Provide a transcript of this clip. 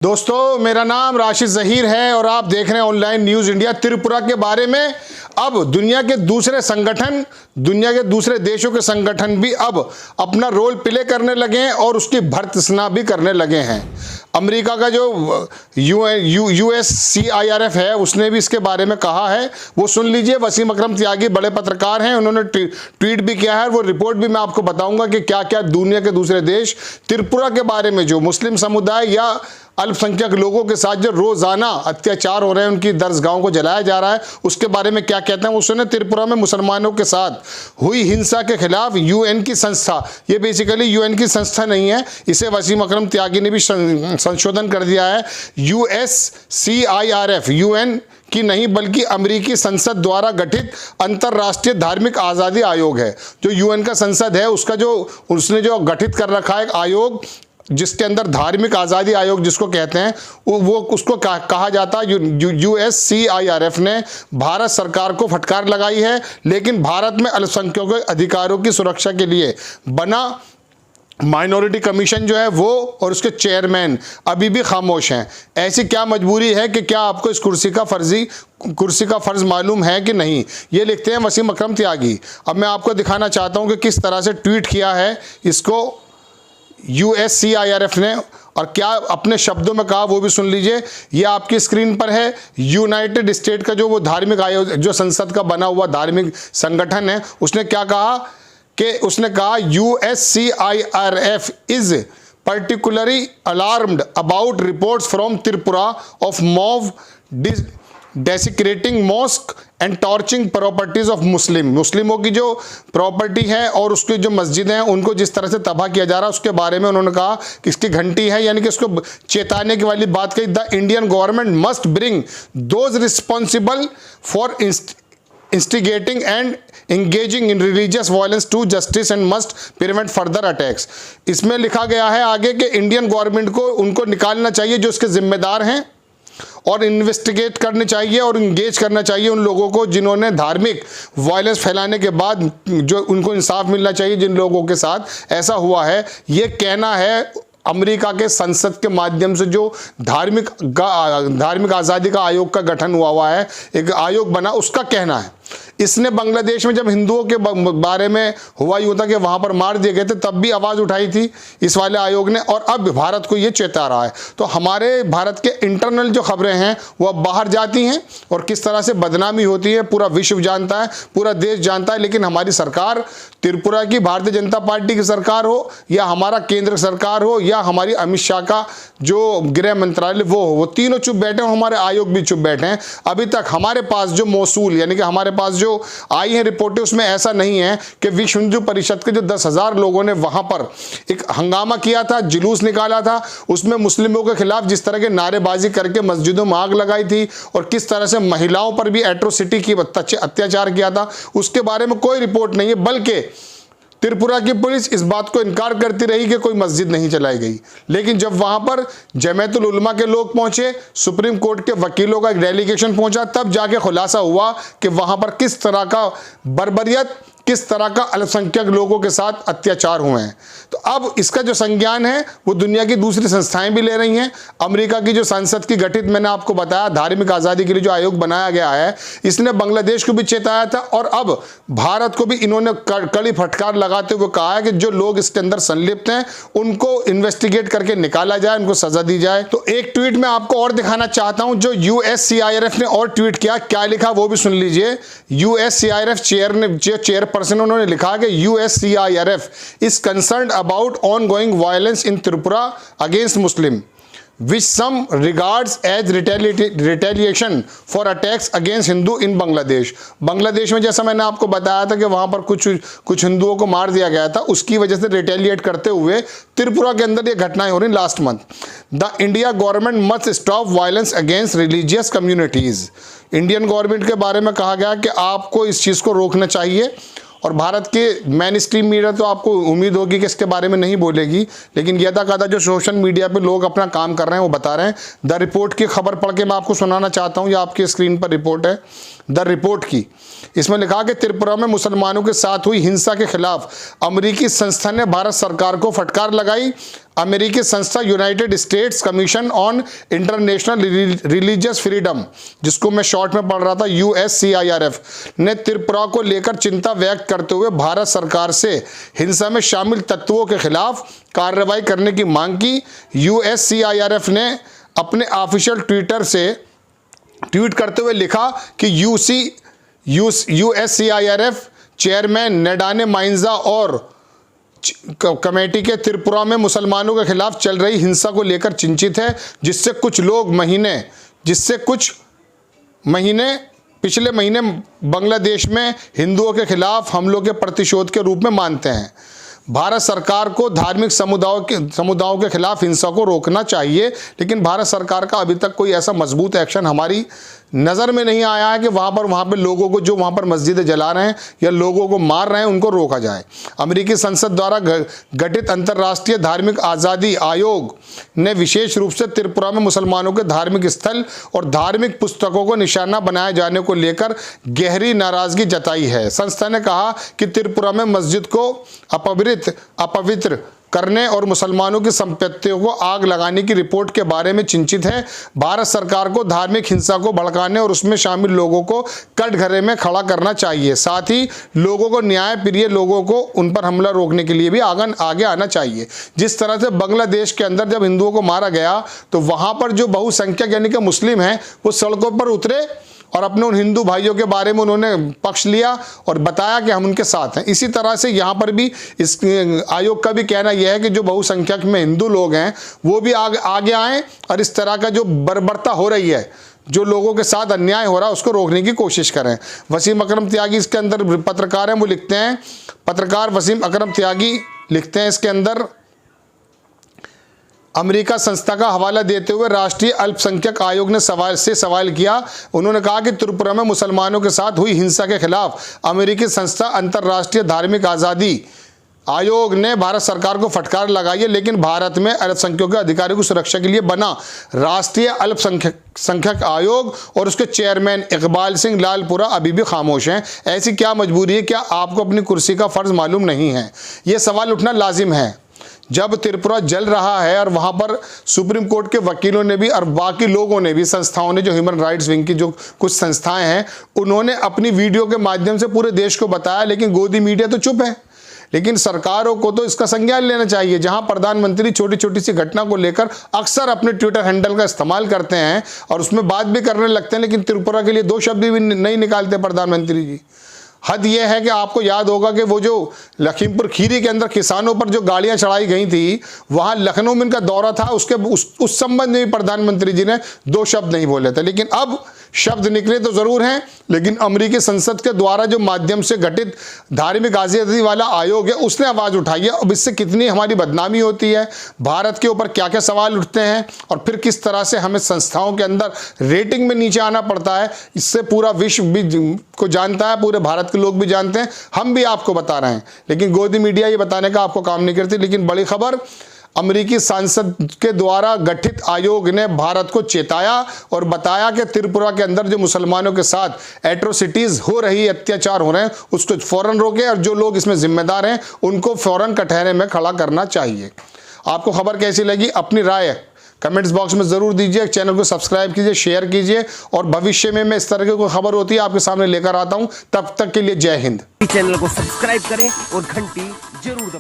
दोस्तों, मेरा नाम राशिद ज़हीर है और आप देख रहे हैं ऑनलाइन न्यूज़ इंडिया। त्रिपुरा के बारे में अब दुनिया के दूसरे संगठन, दुनिया के दूसरे देशों के संगठन भी अब अपना रोल प्ले करने लगे हैं और उसकी भर्त्सना भी करने लगे हैं। अमेरिका का जो USCIRF है उसने भी इसके बारे में कहा है, वो सुन लीजिए। वसीम अकरम त्यागी बड़े पत्रकार हैं, उन्होंने ट्वीट भी किया है। वो रिपोर्ट भी मैं आपको बताऊंगा कि क्या क्या दुनिया के दूसरे देश त्रिपुरा के बारे में, जो मुस्लिम समुदाय या अल्पसंख्यक लोगों के साथ जो रोजाना अत्याचार हो रहे हैं, उनकी दरगाहों को जलाया जा रहा है, उसके बारे में क्या कहते हैं। उसने त्रिपुरा में मुसलमानों के साथ हुई हिंसा के खिलाफ UN की संस्था, ये बेसिकली UN की संस्था नहीं है, इसे वसीम अकरम त्यागी ने भी संशोधन कर दिया है। USCIRF UN की नहीं बल्कि अमेरिकी संसद द्वारा गठित अंतर्राष्ट्रीय धार्मिक आज़ादी आयोग है। जो UN का संसद है उसने जो गठित कर रखा है एक आयोग, जिसके अंदर धार्मिक आज़ादी आयोग जिसको कहते हैं, वो उसको कहा जाता है। USCIRF ने भारत सरकार को फटकार लगाई है, लेकिन भारत में अल्पसंख्यकों के अधिकारों की सुरक्षा के लिए बना माइनॉरिटी कमीशन जो है वो और उसके चेयरमैन अभी भी खामोश हैं। ऐसी क्या मजबूरी है कि क्या आपको इस कुर्सी का फर्ज मालूम है कि नहीं, ये लिखते हैं वसीम अकरम त्यागी। अब मैं आपको दिखाना चाहता हूँ कि किस तरह से ट्वीट किया है इसको USCIRF ने और क्या अपने शब्दों में कहा, वो भी सुन लीजिए। ये आपकी स्क्रीन पर है। यूनाइटेड स्टेट का जो वो धार्मिक आयोग, जो संसद का बना हुआ धार्मिक संगठन है, उसने क्या कहा कि उसने कहा USCIRF is particularly alarmed about reports from Tripura of mob desecrating mosque and torching properties of मुस्लिमों की जो प्रॉपर्टी है और उसकी जो मस्जिदें हैं उनको जिस तरह से तबाह किया जा रहा है, उसके बारे में उन्होंने कहा कि इसकी घंटी है, यानी कि उसको चेताने की वाली बात कही। The Indian government must bring those responsible for instigating and engaging in religious violence to justice and must prevent further attacks। इसमें लिखा गया है आगे कि इंडियन गवर्नमेंट को उनको निकालना चाहिए जो इसके जिम्मेदार हैं और इन्वेस्टिगेट करने चाहिए और इंगेज करना चाहिए उन लोगों को जिन्होंने धार्मिक वायलेंस फैलाने के बाद जो उनको इंसाफ मिलना चाहिए जिन लोगों के साथ ऐसा हुआ है। ये कहना है अमेरिका के संसद के माध्यम से जो धार्मिक आज़ादी का आयोग का गठन हुआ है, एक आयोग बना, उसका कहना है। इसने बांग्लादेश में जब हिंदुओं के बारे में हुआ यूँ था कि वहाँ पर मार दिए गए थे, तब भी आवाज़ उठाई थी इस वाले आयोग ने, और अब भारत को ये चेता रहा है। तो हमारे भारत के इंटरनल जो खबरें हैं वो अब बाहर जाती हैं और किस तरह से बदनामी होती है पूरा विश्व जानता है, पूरा देश जानता है। लेकिन हमारी सरकार, त्रिपुरा की भारतीय जनता पार्टी की सरकार हो या हमारा केंद्र सरकार हो या हमारी अमित शाह का जो गृह मंत्रालय वो तीनों चुप बैठे हैं, हमारे आयोग भी चुप बैठे हैं। अभी तक हमारे पास जो मौसूल, यानी कि हमारे पास जो आई है रिपोर्टें, उसमें ऐसा नहीं है कि विश्व हिंदू परिषद के जो 10,000 लोगों ने वहां पर एक हंगामा किया था, जुलूस निकाला था, उसमें मुस्लिमों के खिलाफ जिस तरह के नारेबाजी करके मस्जिदों में आग लगाई थी और किस तरह से महिलाओं पर भी एट्रोसिटी की अत्याचार किया था, उसके बारे में कोई रिपोर्ट नहीं है। बल्कि त्रिपुरा की पुलिस इस बात को इनकार करती रही कि कोई मस्जिद नहीं चलाई गई। लेकिन जब वहां पर जमायतुल उलमा के लोग पहुंचे, सुप्रीम कोर्ट के वकीलों का एक डेलीगेशन पहुंचा, तब जाके खुलासा हुआ कि वहां पर किस तरह का बर्बरियत, किस तरह का अल्पसंख्यक लोगों के साथ अत्याचार हुए हैं। तो अब इसका जो संज्ञान है वो दुनिया की दूसरी संस्थाएं भी ले रही हैं। अमेरिका की जो संसद की गठित, मैंने आपको बताया, धार्मिक आज़ादी के लिए जो आयोग बनाया गया है, इसने बांग्लादेश को भी चेताया था और अब भारत को भी इन्होंने कड़ी फटकार लगाते हुए कहा है कि जो लोग इसके अंदर संलिप्त हैं उनको इन्वेस्टिगेट करके निकाला जाए, उनको सजा दी जाए। तो एक ट्वीट में आपको और दिखाना चाहता हूं जो USCIRF ने और ट्वीट किया, क्या लिखा वो भी सुन लीजिए। USCIRF चेयरपर्सन उन्होंने लिखा कि USCIRF is concerned about ongoing violence in Tripura against Muslim, which some regards as retaliation for attacks against Hindu in Bangladesh। Bangladesh में जैसा मैंने आपको बताया था कि वहाँ पर कुछ हिंदुओं को मार दिया गया था, उसकी वजह से रिटेलिएट करते हुए त्रिपुरा के अंदर ये घटनाएं हो रही last month. The India government must stop violence against religious communities. Indian government के बारे में कहा गया कि आपको इस चीज़ को रोकना चाहिए और भारत के मेन स्ट्रीम मीडिया तो आपको उम्मीद होगी कि इसके बारे में नहीं बोलेगी, लेकिन यदाकदा जो सोशल मीडिया पे लोग अपना काम कर रहे हैं वो बता रहे हैं। द रिपोर्ट की खबर पढ़ के मैं आपको सुनाना चाहता हूँ, ये आपकी स्क्रीन पर रिपोर्ट है द रिपोर्ट की। इसमें लिखा कि त्रिपुरा में मुसलमानों के साथ हुई हिंसा के खिलाफ अमेरिकी संस्था ने भारत सरकार को फटकार लगाई। अमेरिकी संस्था United states commission on international religious freedom, जिसको मैं शॉर्ट में पढ़ रहा था, USCIRF, ने त्रिपुरा को लेकर चिंता व्यक्त करते हुए भारत सरकार से हिंसा में शामिल तत्वों के खिलाफ कार्रवाई करने की मांग की। USCIRF ने अपने ऑफिशियल ट्विटर से ट्वीट करते हुए लिखा कि USCIRF चेयरमैन नेडाने माइंजा और कमेटी के त्रिपुरा में मुसलमानों के खिलाफ चल रही हिंसा को लेकर चिंतित है, जिससे कुछ महीने पिछले महीने बांग्लादेश में हिंदुओं के खिलाफ हमलों के प्रतिशोध के रूप में मानते हैं। भारत सरकार को धार्मिक समुदायों के खिलाफ हिंसा को रोकना चाहिए, लेकिन भारत सरकार का अभी तक कोई ऐसा मजबूत एक्शन हमारी नज़र में नहीं आया है कि वहाँ पर लोगों को, जो वहाँ पर मस्जिदें जला रहे हैं या लोगों को मार रहे हैं, उनको रोका जाए। अमेरिकी संसद द्वारा गठित अंतर्राष्ट्रीय धार्मिक आज़ादी आयोग ने विशेष रूप से त्रिपुरा में मुसलमानों के धार्मिक स्थल और धार्मिक पुस्तकों को निशाना बनाए जाने को लेकर गहरी नाराज़गी जताई है। संस्था ने कहा कि त्रिपुरा में मस्जिद को अपवित्र करने और मुसलमानों की संपत्तियों को आग लगाने की रिपोर्ट के बारे में चिंतित है। भारत सरकार को धार्मिक हिंसा को भड़काने और उसमें शामिल लोगों को कटघरे में खड़ा करना चाहिए। साथ ही लोगों को, न्याय प्रिय लोगों को उन पर हमला रोकने के लिए भी आगे आना चाहिए। जिस तरह से बांग्लादेश के अंदर जब हिंदुओं को मारा गया तो वहाँ पर जो बहुसंख्यक यानी कि मुस्लिम हैं वो सड़कों पर उतरे और अपने उन हिंदू भाइयों के बारे में उन्होंने पक्ष लिया और बताया कि हम उनके साथ हैं। इसी तरह से यहाँ पर भी इस आयोग का भी कहना यह है कि जो बहुसंख्यक में हिंदू लोग हैं वो भी आगे आएँ और इस तरह का जो बर्बरता हो रही है, जो लोगों के साथ अन्याय हो रहा है, उसको रोकने की कोशिश करें। वसीम अकरम त्यागी इसके अंदर पत्रकार हैं, वो लिखते हैं, पत्रकार वसीम अकरम त्यागी लिखते हैं इसके अंदर, अमेरिका संस्था का हवाला देते हुए राष्ट्रीय अल्पसंख्यक आयोग ने सवाल किया। उन्होंने कहा कि त्रिपुरा में मुसलमानों के साथ हुई हिंसा के खिलाफ अमेरिकी संस्था अंतर्राष्ट्रीय धार्मिक आज़ादी आयोग ने भारत सरकार को फटकार लगाई है, लेकिन भारत में अल्पसंख्यकों के अधिकारों की सुरक्षा के लिए बना राष्ट्रीय अल्पसंख्यक आयोग और उसके चेयरमैन इकबाल सिंह लालपुरा अभी भी खामोश हैं। ऐसी क्या मजबूरी है? क्या आपको अपनी कुर्सी का फ़र्ज मालूम नहीं है? ये सवाल उठना लाजिम है। जब त्रिपुरा जल रहा है और वहाँ पर सुप्रीम कोर्ट के वकीलों ने भी और बाकी लोगों ने भी, संस्थाओं ने, जो ह्यूमन राइट्स विंग की जो कुछ संस्थाएं हैं, उन्होंने अपनी वीडियो के माध्यम से पूरे देश को बताया, लेकिन गोदी मीडिया तो चुप है। लेकिन सरकारों को तो इसका संज्ञान लेना चाहिए। जहां प्रधानमंत्री छोटी छोटी सी घटना को लेकर अक्सर अपने ट्विटर हैंडल का इस्तेमाल करते हैं और उसमें बात भी करने लगते हैं, लेकिन त्रिपुरा के लिए 2 शब्द भी नहीं निकालते प्रधानमंत्री जी। हद यह है कि आपको याद होगा कि वो जो लखीमपुर खीरी के अंदर किसानों पर जो गाड़ियां चढ़ाई गई थी, वहां लखनऊ में इनका दौरा था, उस संबंध में भी प्रधानमंत्री जी ने 2 शब्द नहीं बोले थे। लेकिन अब शब्द निकले तो जरूर हैं, लेकिन अमेरिकी संसद के द्वारा जो माध्यम से गठित धार्मिक आज़ादी वाला आयोग है, उसने आवाज़ उठाई है। अब इससे कितनी हमारी बदनामी होती है, भारत के ऊपर क्या क्या सवाल उठते हैं और फिर किस तरह से हमें संस्थाओं के अंदर रेटिंग में नीचे आना पड़ता है, इससे पूरा विश्व भी को जानता है, पूरे भारत के लोग भी जानते हैं, हम भी आपको बता रहे हैं। लेकिन गोदी मीडिया ये बताने का आपको काम नहीं करती। लेकिन बड़ी खबर, अमेरिकी सांसद के द्वारा गठित आयोग ने भारत को चेताया और बताया कि त्रिपुरा के अंदर जो मुसलमानों के साथ एट्रोसिटीज हो रही, अत्याचार हो रहे हैं, उसको फौरन रोके और जो लोग इसमें जिम्मेदार हैं उनको फौरन कटहरे में खड़ा करना चाहिए। आपको खबर कैसी लगी? अपनी राय कमेंट्स बॉक्स में ज़रूर दीजिए। चैनल को सब्सक्राइब कीजिए, शेयर कीजिए और भविष्य में मैं इस तरह की कोई खबर होती है आपके सामने लेकर आता हूं। तब तक के लिए जय हिंद। चैनल को सब्सक्राइब करें और घंटी जरूर दबाएं।